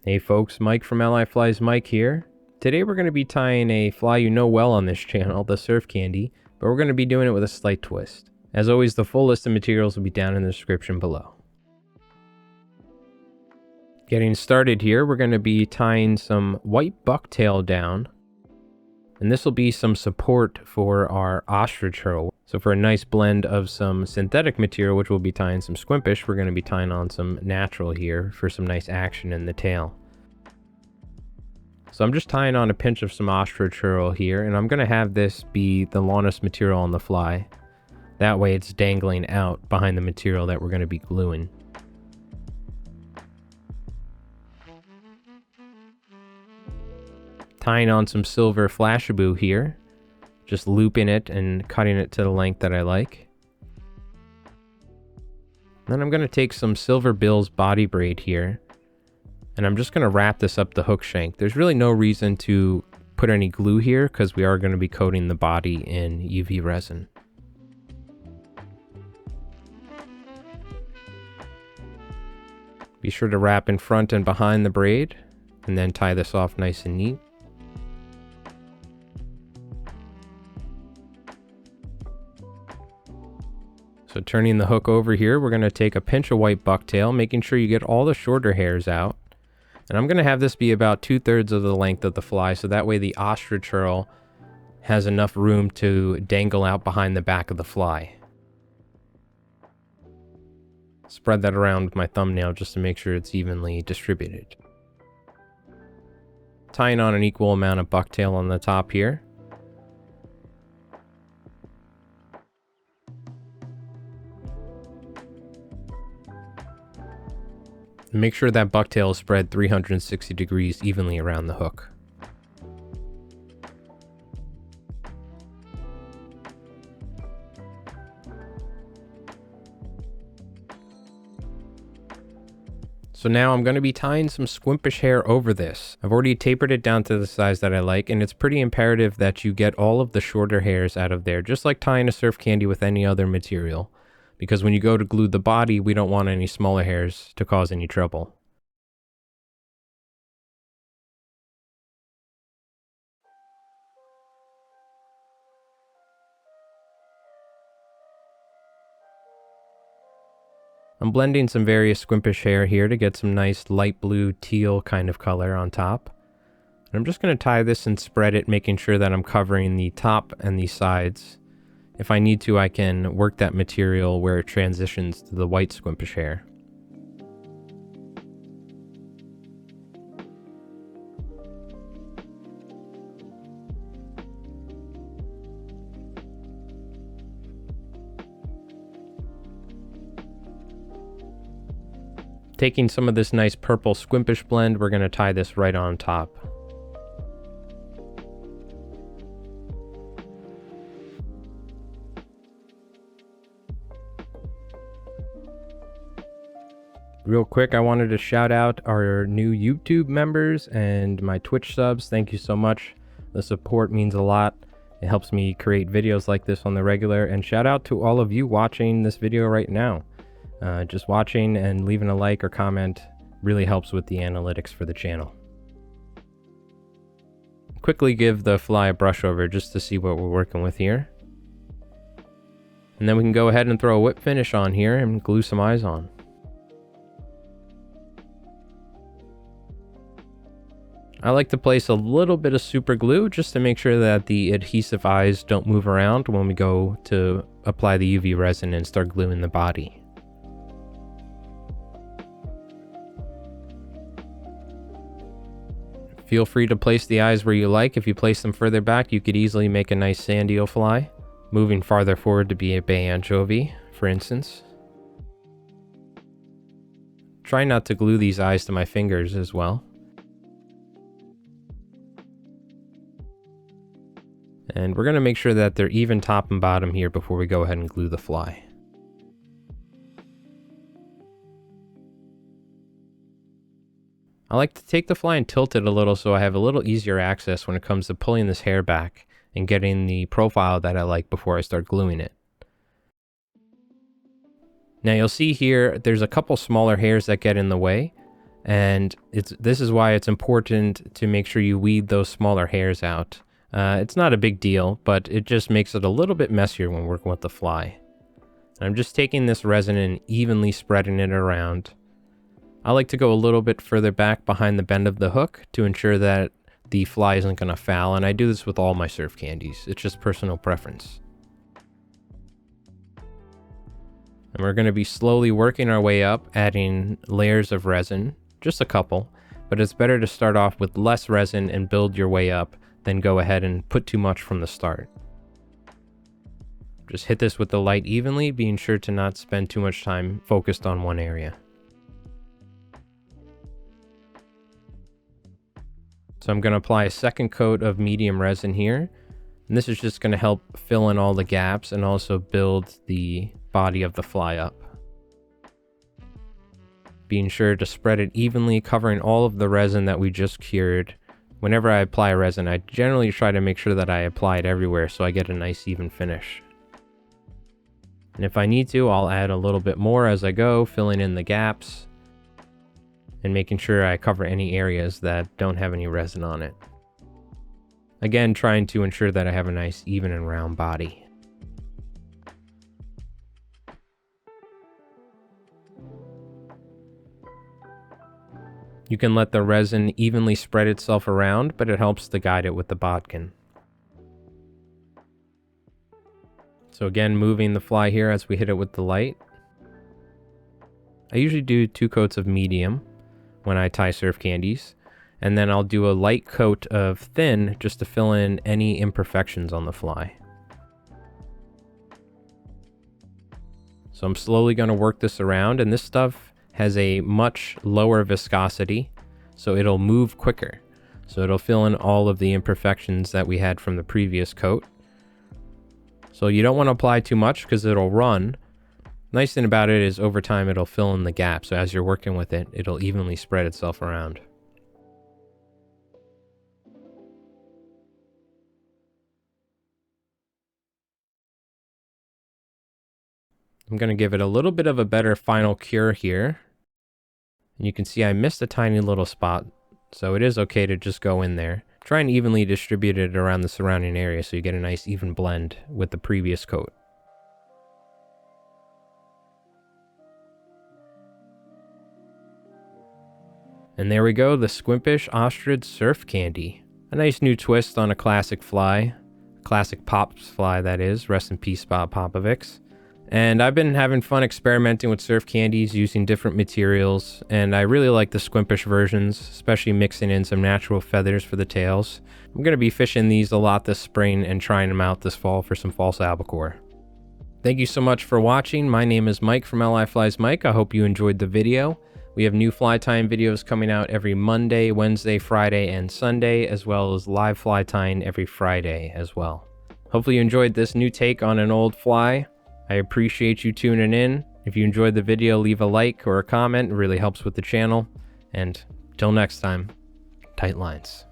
Hey folks, Mike from Li Flies Mike here. Today we're going to be tying a fly you know well on this channel, the surf candy, but we're going to be doing it with a slight twist. As always, the full list of materials will be down in the description below. Getting started here, we're going to be tying some white bucktail down, and this will be some support for our ostrich herl. So for a nice blend of some synthetic material, which we'll be tying some squimpish, we're going to be tying on some natural here for some nice action in the tail. So I'm just tying on a pinch of some ostrich herl here, and I'm going to have this be the longest material on the fly. That way it's dangling out behind the material that we're going to be gluing. Tying on some silver flashaboo here, just looping it and cutting it to the length that I like. Then I'm going to take some silver bills body braid here, and I'm just going to wrap this up the hook shank. There's really no reason to put any glue here because we are going to be coating the body in UV resin. Be sure to wrap in front and behind the braid, and then tie this off nice and neat. So turning the hook over here, we're going to take a pinch of white bucktail, making sure you get all the shorter hairs out. And I'm going to have this be about 2/3 of the length of the fly, so that way the ostrich herl has enough room to dangle out behind the back of the fly. Spread that around with my thumbnail just to make sure it's evenly distributed. Tying on an equal amount of bucktail on the top here. Make sure that bucktail is spread 360 degrees evenly around the hook. So now I'm going to be tying some squimpish hair over this. I've already tapered it down to the size that I like, and it's pretty imperative that you get all of the shorter hairs out of there, just like tying a surf candy with any other material. Because when you go to glue the body, we don't want any smaller hairs to cause any trouble. I'm blending some various squimpish hair here to get some nice light blue teal kind of color on top. And I'm just going to tie this and spread it, making sure that I'm covering the top and the sides. If I need to, I can work that material where it transitions to the white squimpish hair. Taking some of this nice purple squimpish blend, we're going to tie this right on top. Real quick, I wanted to shout out our new YouTube members and my Twitch subs. Thank you so much. The support means a lot. It helps me create videos like this on the regular. And shout out to all of you watching this video right now. Just watching and leaving a like or comment really helps with the analytics for the channel. Quickly give the fly a brush over just to see what we're working with here. And then we can go ahead and throw a whip finish on here and glue some eyes on. I like to place a little bit of super glue just to make sure that the adhesive eyes don't move around when we go to apply the UV resin and start gluing the body. Feel free to place the eyes where you like. If you place them further back, you could easily make a nice sand eel fly. Moving farther forward to be a bay anchovy, for instance. Try not to glue these eyes to my fingers as well. And we're going to make sure that they're even top and bottom here before we go ahead and glue the fly. I like to take the fly and tilt it a little so I have a little easier access when it comes to pulling this hair back and getting the profile that I like before I start gluing it. Now you'll see here, there's a couple smaller hairs that get in the way. And this is why it's important to make sure you weed those smaller hairs out. It's not a big deal, but it just makes it a little bit messier when working with the fly. I'm just taking this resin and evenly spreading it around. I like to go a little bit further back behind the bend of the hook to ensure that the fly isn't going to foul, and I do this with all my surf candies. It's just personal preference. And we're going to be slowly working our way up, adding layers of resin, just a couple, but it's better to start off with less resin and build your way up than go ahead and put too much from the start. Just hit this with the light evenly, being sure to not spend too much time focused on one area. So I'm going to apply a second coat of medium resin here, and this is just going to help fill in all the gaps and also build the body of the fly up. Being sure to spread it evenly, covering all of the resin that we just cured. Whenever I apply resin, I generally try to make sure that I apply it everywhere so I get a nice even finish. And if I need to, I'll add a little bit more as I go, filling in the gaps and making sure I cover any areas that don't have any resin on it. Again, trying to ensure that I have a nice even and round body. You can let the resin evenly spread itself around, but it helps to guide it with the bodkin. So again, moving the fly here as we hit it with the light. I usually do 2 coats of medium when I tie surf candies, and then I'll do a light coat of thin just to fill in any imperfections on the fly. So I'm slowly going to work this around, and this stuff has a much lower viscosity, so it'll move quicker. So it'll fill in all of the imperfections that we had from the previous coat. So you don't want to apply too much because it'll run. Nice thing about it is over time it'll fill in the gap, so as you're working with it, it'll evenly spread itself around. I'm going to give it a little bit of a better final cure here. And you can see I missed a tiny little spot, so it is okay to just go in there. Try and evenly distribute it around the surrounding area so you get a nice even blend with the previous coat. And there we go, the Squimpish Ostrich Surf Candy. A nice new twist on a classic fly. Classic Pop's fly, that is. Rest in peace, Bob Popovics. And I've been having fun experimenting with surf candies using different materials, and I really like the Squimpish versions, especially mixing in some natural feathers for the tails. I'm going to be fishing these a lot this spring and trying them out this fall for some false albacore. Thank you so much for watching. My name is Mike from LI Flies Mike. I hope you enjoyed the video. We have new fly tying videos coming out every Monday, Wednesday, Friday, and Sunday, as well as live fly tying every Friday as well. Hopefully you enjoyed this new take on an old fly. I appreciate you tuning in. If you enjoyed the video, leave a like or a comment. It really helps with the channel. And till next time, tight lines.